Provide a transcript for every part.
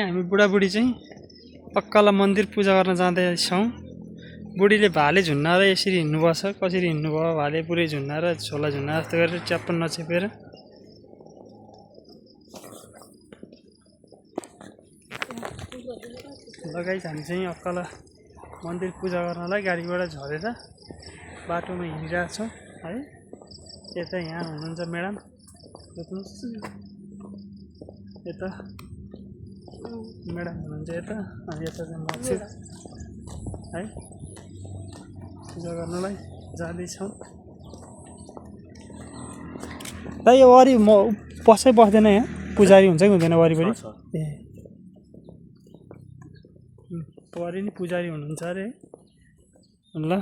हामी बुढाबुढी चाहिँ पक्काला मन्दिर पूजा गर्न जाँदैछौँ। बुढीले भाले झुन्नाएर यसरी हिँड्नुपर्छ। कसरी हिँड्नुभयो भाले पुरै झुन्नाएर झोला झुन्नाएर जस्तो गरेर च्याप्प नछेपेर। लगाइ हामी चाहिँ अक्काला मन्दिर पूजा गर्नलाई गाडीबाट झरेर बाटोमा हिँडिरहेको छौँ है। यता यहाँ हुनुहुन्छ म्याडम, यता म्याडम हुनुहुन्छ यता, अनि यता चाहिँ म छु है। पूजा गर्नलाई जाँदैछौँ। त यो वरि म पसै बस्दैन, यहाँ पुजारी हुन्छ कि हुँदैन वरिपरि? ए वरि नि पुजारी हुनुहुन्छ अरे ल।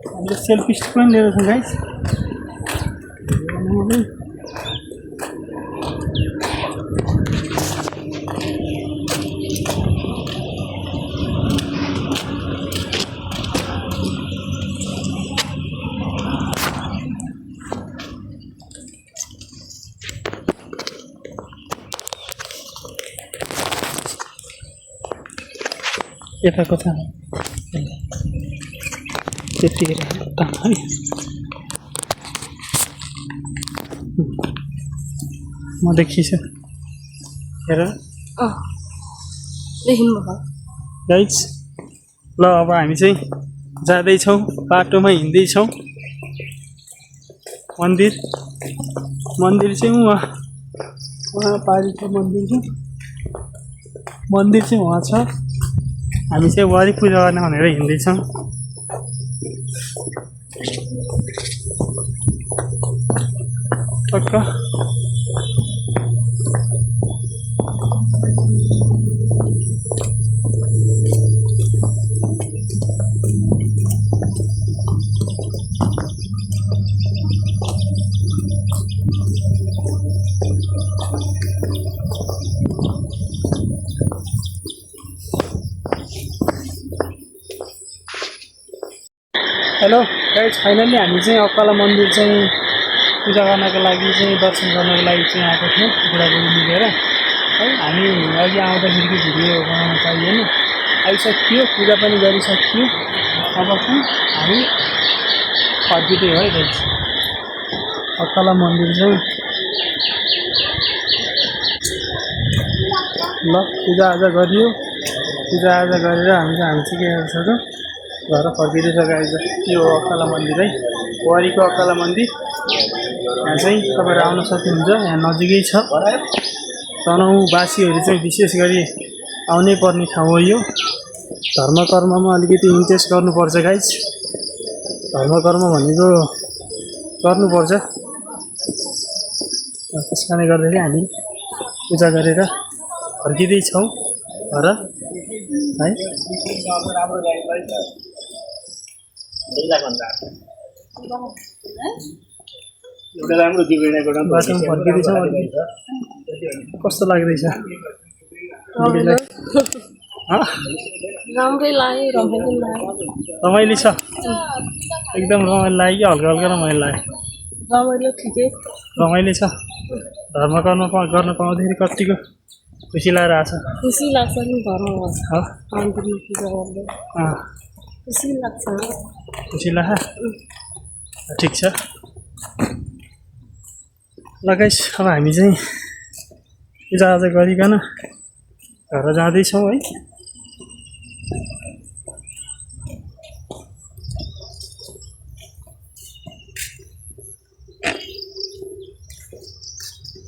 हामीले सेल्फी स्टिक पनि लिएर छौँ गाइस। यताको छ त्यतिखेर है। म देखिसु हेर गाइस। ल अब हामी चाहिँ जाँदैछौँ, बाटोमा हिँड्दैछौँ। मन्दिर चाहिँ वहाँ पारि छ मन्दिर चाहिँ वहाँ छ। हामी चाहिँ वरि पूजा गर्न भनेर हिँड्दैछौँ। टक्क हेलो गाइस, फाइनली हामी चाहिँ अक्काला मन्दिर चाहिँ पूजा गर्नको लागि चाहिँ दर्शन गर्नको लागि चाहिँ आएको थियौँ बुढाबुढी मिलेर है। हामी अघि आउँदाखेरि भिडियो बनाउन पाइएन, आइसक्यो, पूजा पनि गरिसक्यो। अब चाहिँ हामी फर्किँदै हो है गाइस। अक्काला मन्दिर चाहिँ ल पूजाआजा गरियो। पूजाआजा गरेर हामी चाहिँ के गर्छ त घर फर्किँदैछ गाइस। यो अक्काला मन्दिर है, वरिको अक्काला मन्दिर। यहाँ चाहिँ तपाईँहरू आउन सक्नुहुन्छ, यहाँ नजिकै छ। तनहुँवासीहरू चाहिँ विशेष गरी आउनै पर्ने ठाउँ हो यो। धर्म कर्ममा अलिकति इन्ट्रेस्ट गर्नुपर्छ गाइस। धर्म कर्म भनेको गर्नुपर्छ। त्यस कारणले गर्दाखेरि हामी पूजा गरेर फर्किँदैछौँ घर है। कस्तो लाग्दैछ? राम्रै लाग्यो, रमाइलो छ, एकदम रमाइलो लाग्यो कि हल्का हल्का रमाइलो लाग्यो? रमाइलो, ठिकै रमाइलो छ। धर्म कर्म गर्न पाउँदाखेरि कतिको खुसी लागेर आएको छ? खुसी लाग्छ नि, घरमा मन्दिरमा पूजा गर्दा खुसी लाग्छ। खुसी लाग्छ, ठिक छ। ल गाइस, अब हामी चाहिँ पूजाआजा गरिकन घर जाँदैछौँ है।